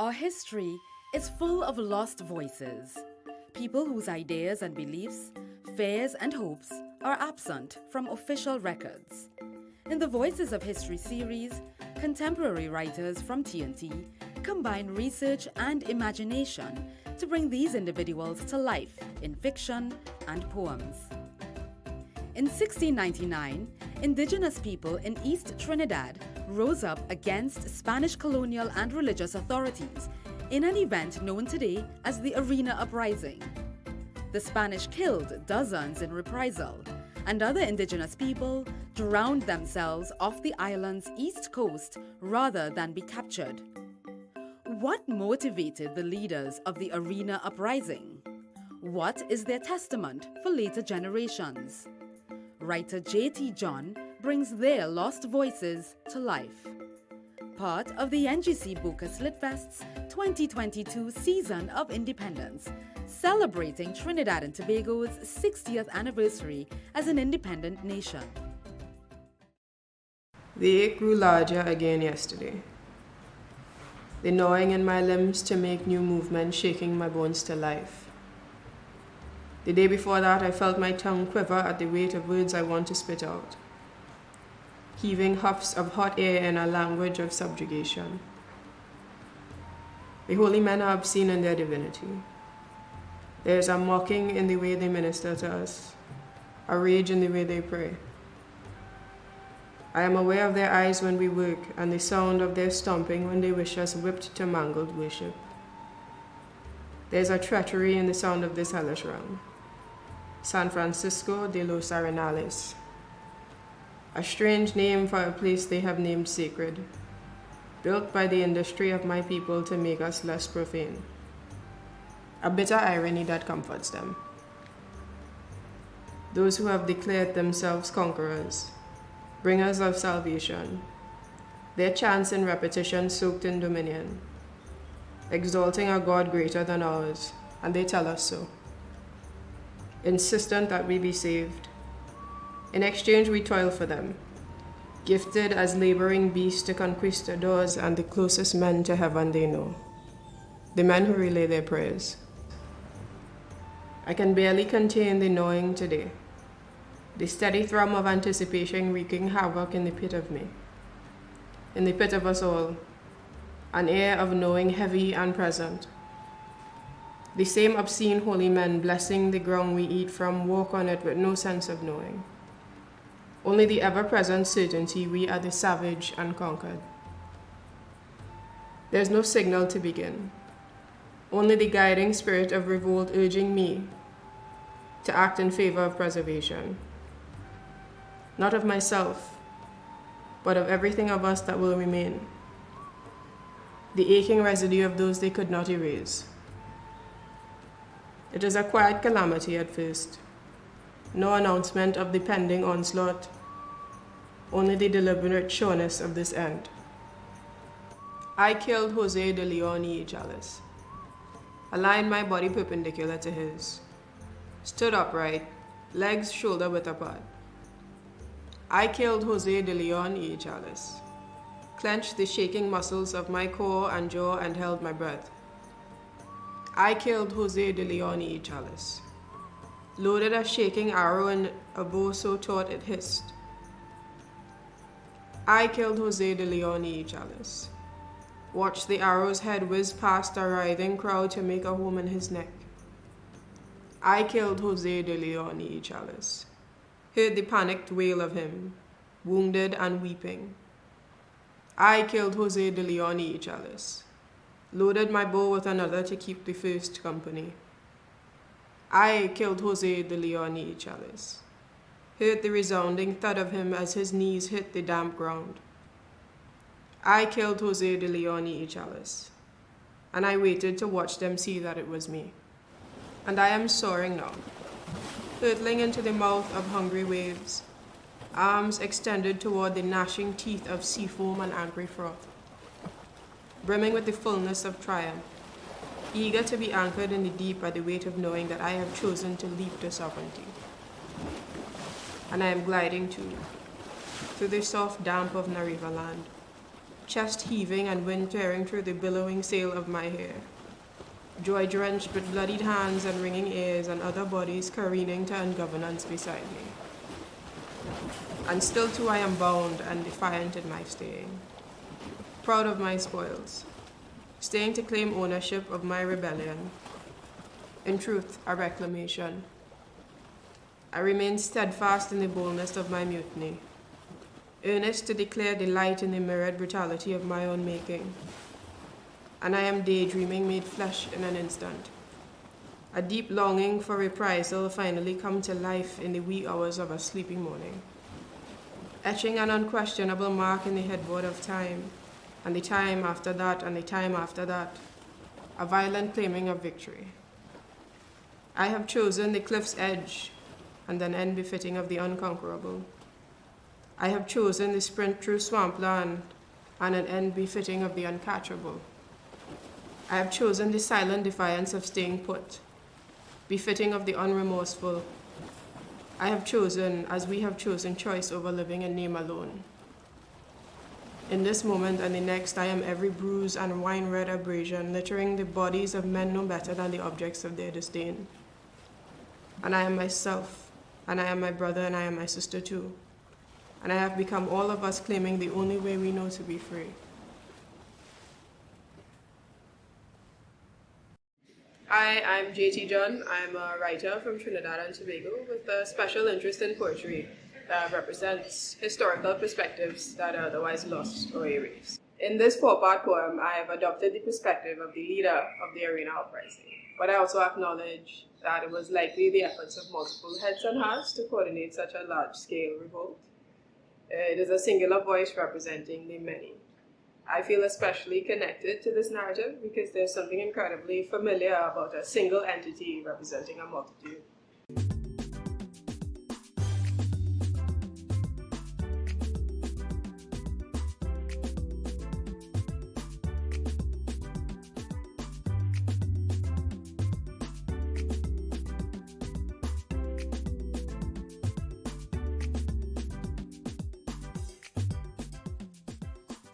Our history is full of lost voices, people whose ideas and beliefs, fears and hopes are absent from official records. In the Voices of History series, contemporary writers from TNT combine research and imagination to bring these individuals to life in fiction and poems. In 1699, indigenous people in East Trinidad rose up against Spanish colonial and religious authorities in an event known today as the Arena Uprising. The Spanish killed dozens in reprisal, and other indigenous people drowned themselves off the island's east coast rather than be captured. What motivated the leaders of the Arena Uprising? What is their testament for later generations? Writer J.T. John brings their lost voices to life. Part of the NGC Bocas Lit Fest's 2022 season of independence, celebrating Trinidad and Tobago's 60th anniversary as an independent nation. The ache grew larger again yesterday. The gnawing in my limbs to make new movement, shaking my bones to life. The day before that, I felt my tongue quiver at the weight of words I want to spit out, heaving huffs of hot air in a language of subjugation. The holy men are obscene in their divinity. There is a mocking in the way they minister to us, a rage in the way they pray. I am aware of their eyes when we work and the sound of their stomping when they wish us whipped to mangled worship. There is a treachery in the sound of this hellish realm. San Francisco de los Arenales, a strange name for a place they have named sacred, built by the industry of my people to make us less profane. A bitter irony that comforts them. Those who have declared themselves conquerors, bringers of salvation, their chants in repetition soaked in dominion, exalting a God greater than ours, and they tell us so. Insistent that we be saved. In exchange, we toil for them, gifted as laboring beasts to conquistadors and the closest men to heaven they know, the men who relay their prayers. I can barely contain the gnawing today, the steady thrum of anticipation wreaking havoc in the pit of me, in the pit of us all, an air of knowing heavy and present. The same obscene holy men blessing the ground we eat from walk on it with no sense of knowing. Only the ever-present certainty we are the savage and conquered. There's no signal to begin. Only the guiding spirit of revolt urging me to act in favor of preservation. Not of myself, but of everything of us that will remain. The aching residue of those they could not erase. It is a quiet calamity at first. No announcement of the pending onslaught, only the deliberate sureness of this end. I killed Jose de Leon y Chalice. Aligned my body perpendicular to his. Stood upright, legs shoulder-width apart. I killed Jose de Leon y Chalice. Clenched the shaking muscles of my core and jaw and held my breath. I killed Jose de Leon y Chalice. Loaded a shaking arrow in a bow so taut it hissed. I killed Jose de Leon y Chalice. Watched the arrow's head whiz past a writhing crowd to make a home in his neck. I killed Jose de Leon y Chalice. Heard the panicked wail of him, wounded and weeping. I killed Jose de Leon y Chalice. Loaded my bow with another to keep the first company. I killed Jose de Leon y Chalice. Heard the resounding thud of him as his knees hit the damp ground. I killed Jose de Leon y Chalice. And I waited to watch them see that it was me. And I am soaring now, hurtling into the mouth of hungry waves, arms extended toward the gnashing teeth of sea foam and angry froth, brimming with the fullness of triumph, eager to be anchored in the deep by the weight of knowing that I have chosen to leap to sovereignty. And I am gliding too, through the soft damp of Nariva land, chest heaving and wind tearing through the billowing sail of my hair. Joy drenched with bloodied hands and ringing ears and other bodies careening to ungovernance beside me. And still too I am bound and defiant in my staying, proud of my spoils, staying to claim ownership of my rebellion. In truth, a reclamation. I remain steadfast in the boldness of my mutiny, earnest to declare delight in the mirrored brutality of my own making. And I am daydreaming made flesh in an instant. A deep longing for reprisal finally come to life in the wee hours of a sleepy morning, etching an unquestionable mark in the headboard of time, and the time after that, and the time after that, a violent claiming of victory. I have chosen the cliff's edge, and an end befitting of the unconquerable. I have chosen the sprint through swampland, and an end befitting of the uncatchable. I have chosen the silent defiance of staying put, befitting of the unremorseful. I have chosen, as we have chosen, choice over living in name alone. In this moment and the next, I am every bruise and wine-red abrasion, littering the bodies of men no better than the objects of their disdain. And I am myself, and I am my brother, and I am my sister too. And I have become all of us claiming the only way we know to be free. Hi, I'm JT John. I'm a writer from Trinidad and Tobago with a special interest in poetry that represents historical perspectives that are otherwise lost or erased. In this four-part poem, I have adopted the perspective of the leader of the Arena Uprising, but I also acknowledge that it was likely the efforts of multiple heads and hearts to coordinate such a large-scale revolt. It is a singular voice representing the many. I feel especially connected to this narrative because there's something incredibly familiar about a single entity representing a multitude.